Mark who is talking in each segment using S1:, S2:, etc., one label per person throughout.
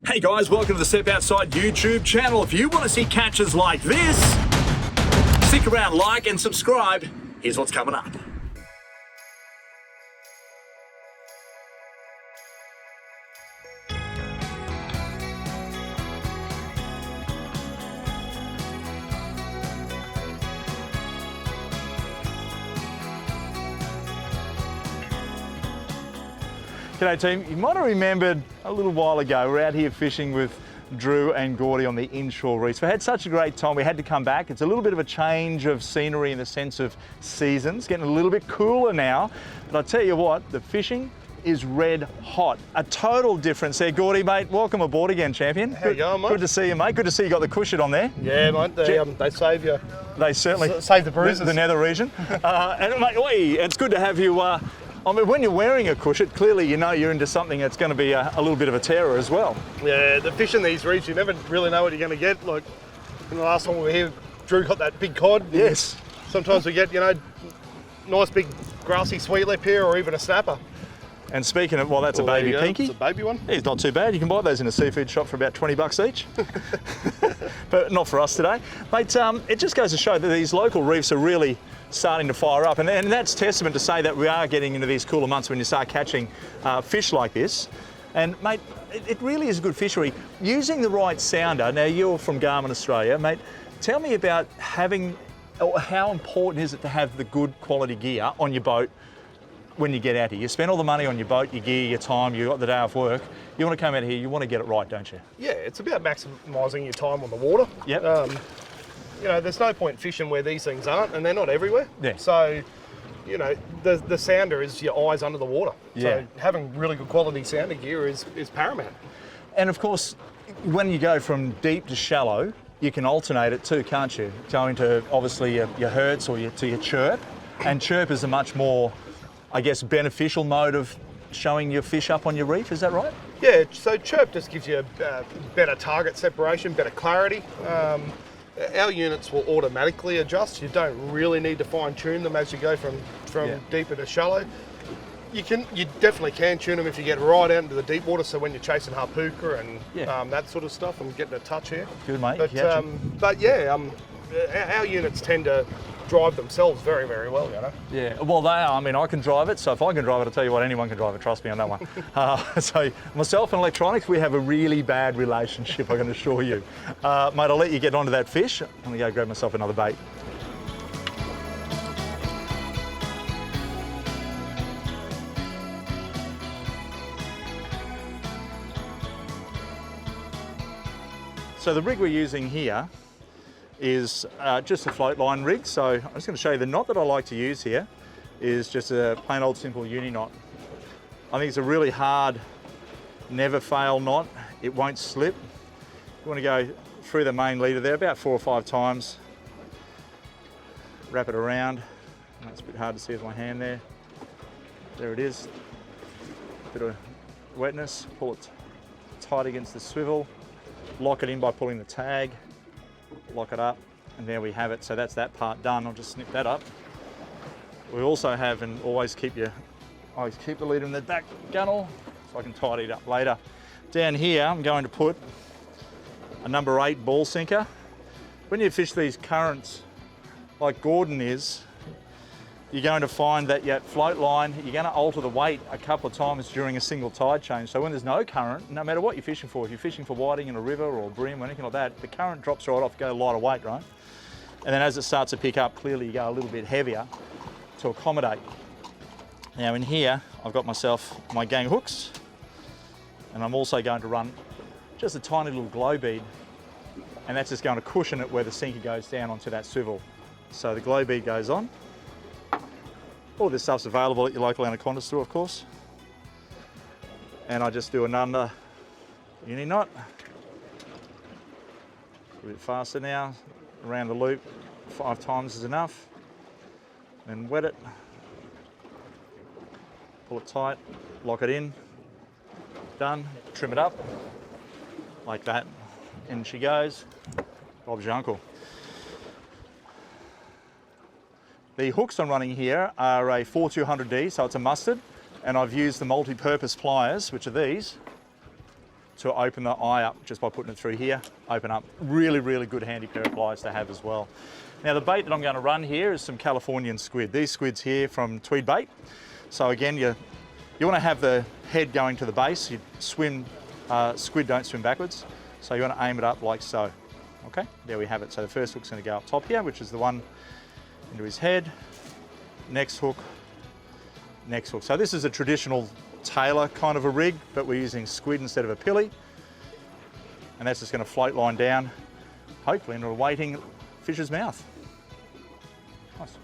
S1: Hey guys, welcome to the Step Outside YouTube channel. If you want to see catches like this, stick around, like and subscribe. Here's what's coming up.
S2: G'day team, you might have remembered a little while ago we're out here fishing with Drew and Gordy on the inshore reefs. We had such a great time, we had to come back. It's a little bit of a change of scenery in the sense of seasons, getting a little bit cooler now. But I tell you what, the fishing is red hot. A total difference there. Gordy, mate, welcome aboard again, champion.
S3: How you going, mate?
S2: Good to see you, mate. Good to see you got the cushion on there.
S3: Yeah, mate, they save you.
S2: They certainly
S3: Save the bruises.
S2: The nether region. And mate, it's good to have you. I mean, when you're wearing a cushion, clearly you know you're into something that's going to be a little bit of a terror as well.
S3: Yeah, the fish in these reefs, you never really know what you're going to get. Like, in the last time we were here, Drew got that big cod.
S2: Yes.
S3: Sometimes we get, nice big grassy sweet lip here or even a snapper.
S2: And speaking of, well, that's a baby pinky.
S3: It's a baby one.
S2: It's not too bad. You can buy those in a seafood shop for about 20 bucks each. But not for us today. Mate, it just goes to show that these local reefs are really starting to fire up. And that's testament to say that we are getting into these cooler months when you start catching fish like this. And mate, it really is a good fishery. Using the right sounder, now you're from Garmin, Australia, mate, tell me about how important is it to have the good quality gear on your boat when you get out here? You spend all the money on your boat, your gear, your time, you've got the day off work. You want to come out here, you want to get it right, don't you? Yeah,
S3: it's about maximising your time on the water.
S2: Yep.
S3: There's no point fishing where these things aren't, and they're not everywhere.
S2: Yeah.
S3: So, the sounder is your eyes under the water.
S2: Yeah.
S3: So having really good quality sounder gear is paramount.
S2: And of course, when you go from deep to shallow, you can alternate it too, can't you? Go into obviously your hertz or to your chirp, and chirp is a much more, I guess, beneficial mode of showing your fish up on your reef, is that right?
S3: Yeah, so chirp just gives you better target separation, better clarity. Our units will automatically adjust. You don't really need to fine tune them as you go from deeper to shallow. You definitely can tune them if you get right out into the deep water, so when you're chasing harpooker and that sort of stuff and getting a touch here.
S2: Good, mate.
S3: But our units tend to drive themselves very, very well,
S2: Yeah, well they are. I mean, I can drive it, so if I can drive it, I'll tell you what, anyone can drive it, trust me on that one. So myself and electronics, we have a really bad relationship, I can assure you. Mate, I'll let you get onto that fish. I'm gonna go grab myself another bait. So the rig we're using here is just a float line rig. So I'm just going to show you the knot that I like to use here is just a plain old simple Uni Knot. I think it's a really hard, never fail knot. It won't slip. You want to go through the main leader there about 4 or 5 times. Wrap it around. It's a bit hard to see with my hand there. There it is. Bit of wetness. Pull it tight against the swivel. Lock it in by pulling the tag. Lock it up, and there we have it. So that's that part done. I'll just snip that up. We also have, and always keep the leader in the back gunnel so I can tidy it up later. Down here, I'm going to put a number 8 ball sinker. When you fish these currents like Gordon is, you're going to find that your float line, you're going to alter the weight a couple of times during a single tide change. So when there's no current, no matter what you're fishing for, if you're fishing for whiting in a river or bream or anything like that, the current drops right off, go lighter weight, right? And then as it starts to pick up, clearly you go a little bit heavier to accommodate. Now in here, I've got myself my gang hooks, and I'm also going to run just a tiny little glow bead, and that's just going to cushion it where the sinker goes down onto that swivel. So the glow bead goes on. All this stuff's available at your local anaconda store, of course. And I just do another Uni Knot. A bit faster now, around the loop, 5 times is enough. Then wet it, pull it tight, lock it in, done, trim it up, like that. In she goes, Bob's your uncle. The hooks I'm running here are a 4200D, so it's a mustard, and I've used the multi-purpose pliers, which are these. to open the eye up just by putting it through here, open up. Really, really good handy pair of pliers to have as well. Now the bait that I'm going to run here is some Californian squid. These squids here from Tweed Bait. So again, you want to have the head going to the base. You swim, squid don't swim backwards. So you want to aim it up like so. Okay, there we have it. So the first hook's going to go up top here, which is the one into his head. Next hook, next hook. So this is a traditional tailor kind of a rig, but we're using squid instead of a pilly. And that's just going to float line down, hopefully into a waiting fish's mouth. Nice.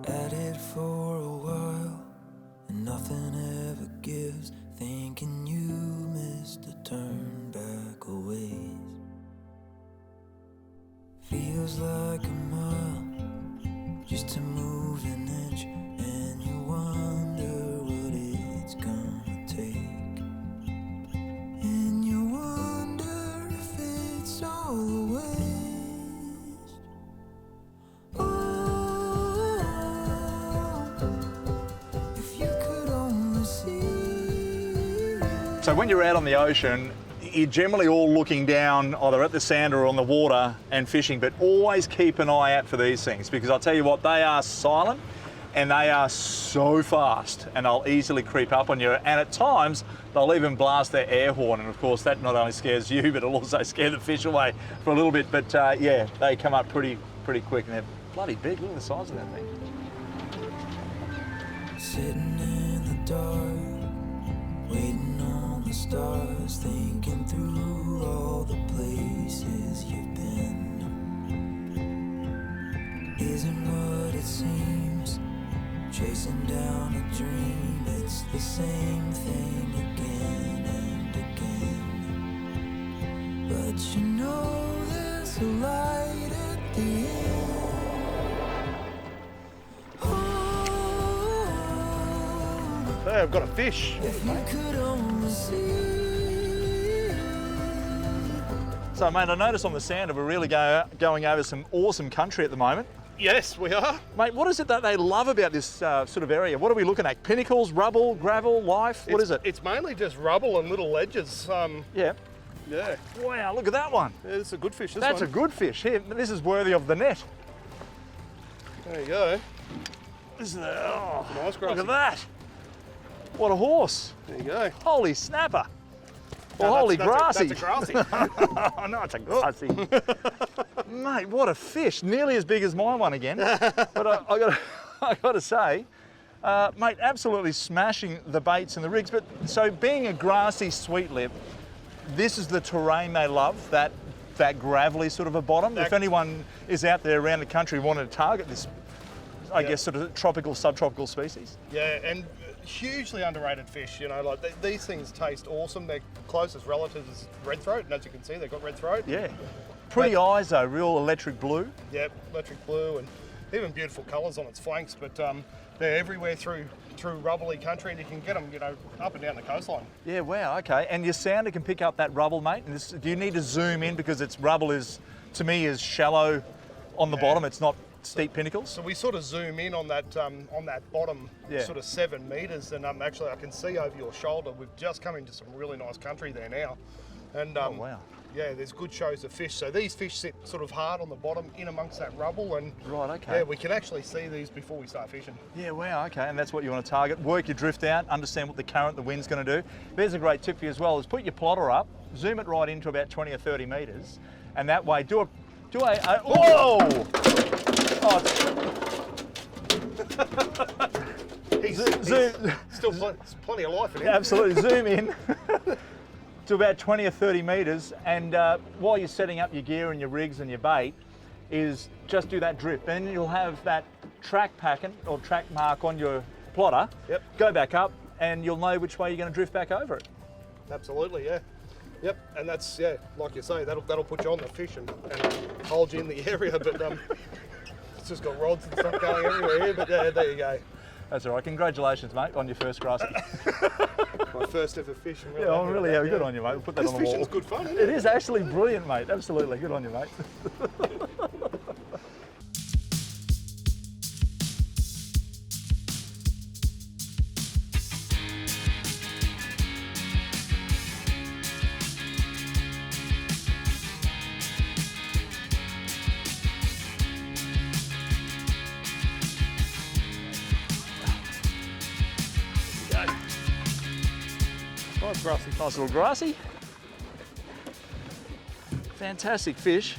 S4: At it for a while, and nothing ever gives. Thinking you missed a turn back a ways. Feels like a mile just to move an inch, and you wonder what it's gonna take. And you wonder if it's all a waste. Oh, if you could only see.
S2: So when you're out on the ocean, you're generally all looking down either at the sand or on the water and fishing, but always keep an eye out for these things, because I'll tell you what, they are silent and they are so fast and they'll easily creep up on you. And at times, they'll even blast their air horn. And of course, that not only scares you, but it'll also scare the fish away for a little bit. But yeah, they come up pretty quick and they're bloody big. Look at the size of that thing.
S4: Sitting in the dark, waiting on the stars, thinking through all the places you've been. Isn't what it seems, chasing down a dream. It's the same thing again and again. But you know there's a light at the end.
S3: Hey, I've got a fish.
S4: If you could only see.
S2: So mate, I noticed on the sand that we're really going over some awesome country at the moment.
S3: Yes, we are.
S2: Mate, what is it that they love about this sort of area? What are we looking at? Pinnacles, rubble, gravel, life? What is it?
S3: It's mainly just rubble and little ledges.
S2: Yeah.
S3: Yeah.
S2: Wow, look at that one.
S3: Yeah, it's a good fish.
S2: That's a good fish. Here, this is worthy of the net.
S3: There you go.
S2: This is oh,
S3: Nice,
S2: look
S3: grassy.
S2: at that. What a horse.
S3: There you go.
S2: Holy snapper. Or
S3: No,
S2: holy
S3: that's
S2: grassy.
S3: a grassy.
S2: Oh, no, it's a grassy. Mate, what a fish. Nearly as big as my one again. But I got to say, mate, absolutely smashing the baits and the rigs. But so being a grassy sweet lip, this is the terrain they love, that gravelly sort of a bottom. If anyone is out there around the country wanting to target this, I guess, sort of tropical, subtropical species.
S3: Yeah, and hugely underrated fish. You know, like these things taste awesome. Their closest relative is red throat, and as you can see, they've got red throat.
S2: Yeah. Pretty eyes though, real electric blue.
S3: Yep, electric blue, and even beautiful colours on its flanks. But they're everywhere through rubbly country, and you can get them, you know, up and down the coastline.
S2: Yeah, wow, okay. And your sounder can pick up that rubble, mate. And this, do you need to zoom in because its rubble is, to me, is shallow on the bottom. It's not steep pinnacles.
S3: So we sort of zoom in on that bottom sort of 7 metres, and actually I can see over your shoulder. We've just come into some really nice country there now, and
S2: oh wow.
S3: Yeah, there's good shows of fish. So these fish sit sort of hard on the bottom, in amongst that rubble, and
S2: right, okay.
S3: Yeah, we can actually see these before we start fishing.
S2: Yeah, wow, okay, and that's what you want to target. Work your drift out, understand what the current, the wind's going to do. There's a great tip for you as well: is put your plotter up, zoom it right into about 20 or 30 metres, and that way do a whoa! Oh,
S3: Still plenty of life in it.
S2: Absolutely, zoom in to about 20 or 30 metres, and while you're setting up your gear and your rigs and your bait, is just do that drift. Then you'll have that track pattern or track mark on your plotter.
S3: Yep.
S2: Go back up, and you'll know which way you're going to drift back over it.
S3: Absolutely, yeah. Yep, and that's, yeah, like you say, that'll put you on the fish and hold you in the area, but it's just got rods and stuff going everywhere here, but yeah, there you go.
S2: That's all right. Congratulations, mate, on your first grassy.
S3: My first ever fish.
S2: Yeah, I'm really good on you, mate. We'll put that
S3: This
S2: on the wall.
S3: fishing's good fun, isn't
S2: It is actually brilliant, mate. Absolutely. Good on you, mate. Nice grassy. Nice little grassy. Fantastic fish.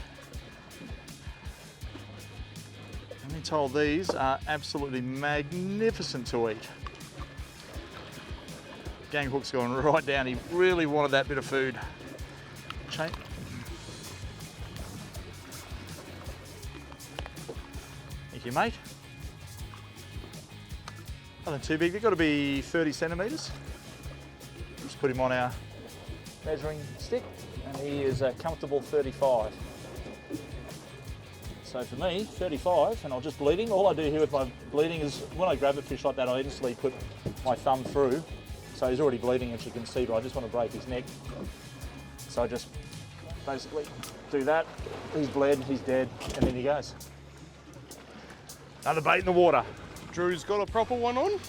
S2: I've been told these are absolutely magnificent to eat. Gang hook's going right down. He really wanted that bit of food. Thank you, mate. Nothing too big. They've got to be 30 centimetres. Just put him on our measuring stick, and he is a comfortable 35. So for me, 35, and I'll just bleeding. All I do here with my bleeding is when I grab a fish like that, I instantly put my thumb through. So he's already bleeding, as you can see, but I just want to break his neck. So I just basically do that. He's bled, he's dead, and then he goes. Another bait in the water.
S3: Drew's got a proper one on.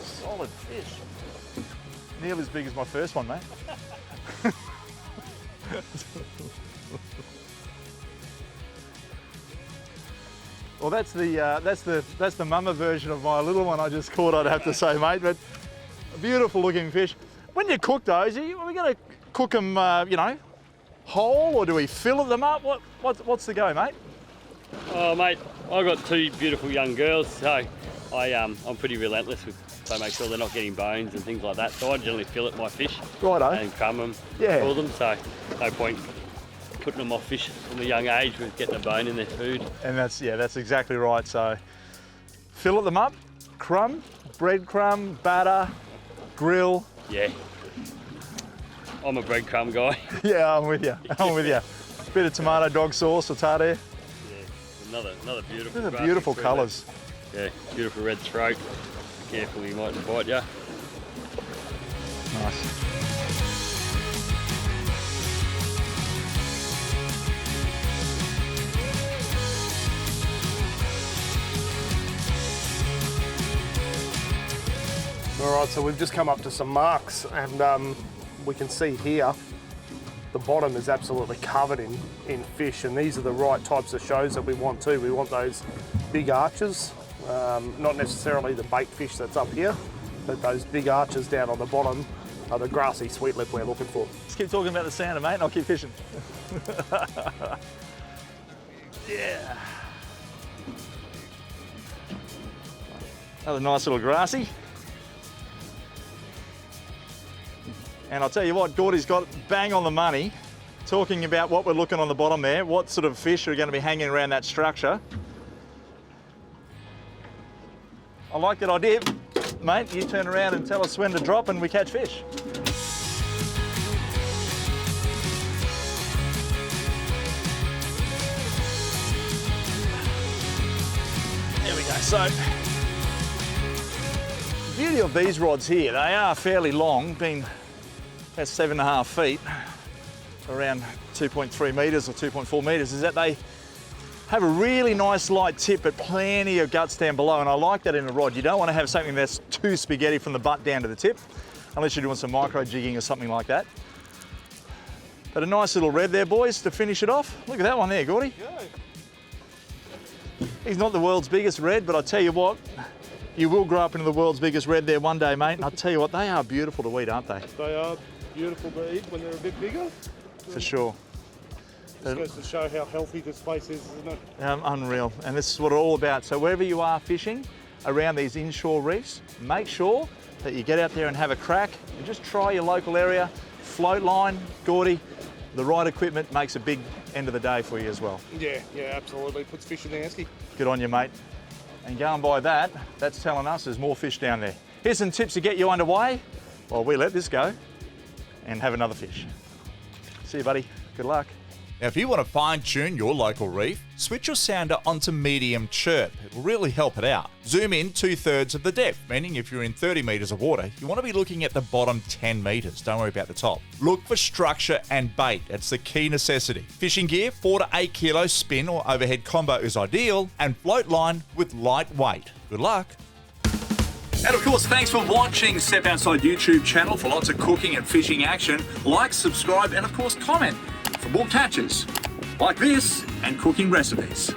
S2: Solid fish. Nearly as big as my first one, mate. Well, that's the mama version of my little one I just caught, I'd have to say, mate. But a beautiful looking fish. When you cook those, are we going to cook them, you know, whole, or do we fillet them up? What's the go, mate?
S5: Oh, mate, I've got two beautiful young girls, so I'm pretty relentless with. So make sure they're not getting bones and things like that. So I generally fillet my fish and crumb them, for them. So no point putting them off fish from a young age with getting a bone in their food.
S2: And that's exactly right. So fillet them up, crumb, breadcrumb, batter, grill.
S5: Yeah, I'm a breadcrumb guy.
S2: Yeah, I'm with you. I'm with you. Bit of tomato dog sauce or tartare.
S5: Yeah, another beautiful.
S2: They're beautiful colours.
S5: Yeah, beautiful red throat. Careful, he mightn't bite you.
S2: Nice.
S3: All right, so we've just come up to some marks, and we can see here the bottom is absolutely covered in fish, and these are the right types of shows that we want too. We want those big arches. Not necessarily the bait fish that's up here, but those big arches down on the bottom are the grassy sweetlip we're looking for.
S2: Just keep talking about the sounder, mate, and I'll keep fishing. Yeah. Another nice little grassy. And I'll tell you what, Gordy's got bang on the money, talking about what we're looking on the bottom there, what sort of fish are going to be hanging around that structure. I like that idea, mate. You turn around and tell us when to drop and we catch fish. There we go. So, the beauty of these rods here, they are fairly long, being about 7.5 feet, around 2.3 metres or 2.4 metres, is that they have a really nice light tip, but plenty of guts down below, and I like that in a rod. You don't want to have something that's too spaghetti from the butt down to the tip, unless you're doing some micro jigging or something like that. But a nice little red there, boys, to finish it off. Look at that one there, Gordy. He's not the world's biggest red, but I tell you what, you will grow up into the world's biggest red there one day, mate. And I'll tell you what, they are beautiful to eat, aren't they?
S3: They are beautiful to eat when they're a bit bigger.
S2: For sure.
S3: Just goes to show how healthy this place is, isn't it?
S2: Unreal, and this is what it's all about. So wherever you are fishing around these inshore reefs, make sure that you get out there and have a crack and just try your local area. Float line, Gordy, the right equipment makes a big end of the day for you as well.
S3: Yeah, absolutely. Puts fish in the esky.
S2: Good on you, mate. And going by that, that's telling us there's more fish down there. Here's some tips to get you underway. Well, we let this go. and have another fish. See you, buddy. Good luck.
S1: Now, if you want to fine-tune your local reef, switch your sounder onto medium chirp. It will really help it out. Zoom in 2/3 of the depth, meaning if you're in 30 metres of water, you want to be looking at the bottom 10 metres. Don't worry about the top. Look for structure and bait. It's the key necessity. Fishing gear, 4 to 8 kilo spin or overhead combo is ideal, and float line with light weight. Good luck. And of course, thanks for watching Step Outside YouTube channel for lots of cooking and fishing action. Like, subscribe, and of course, comment for more catches like this and cooking recipes.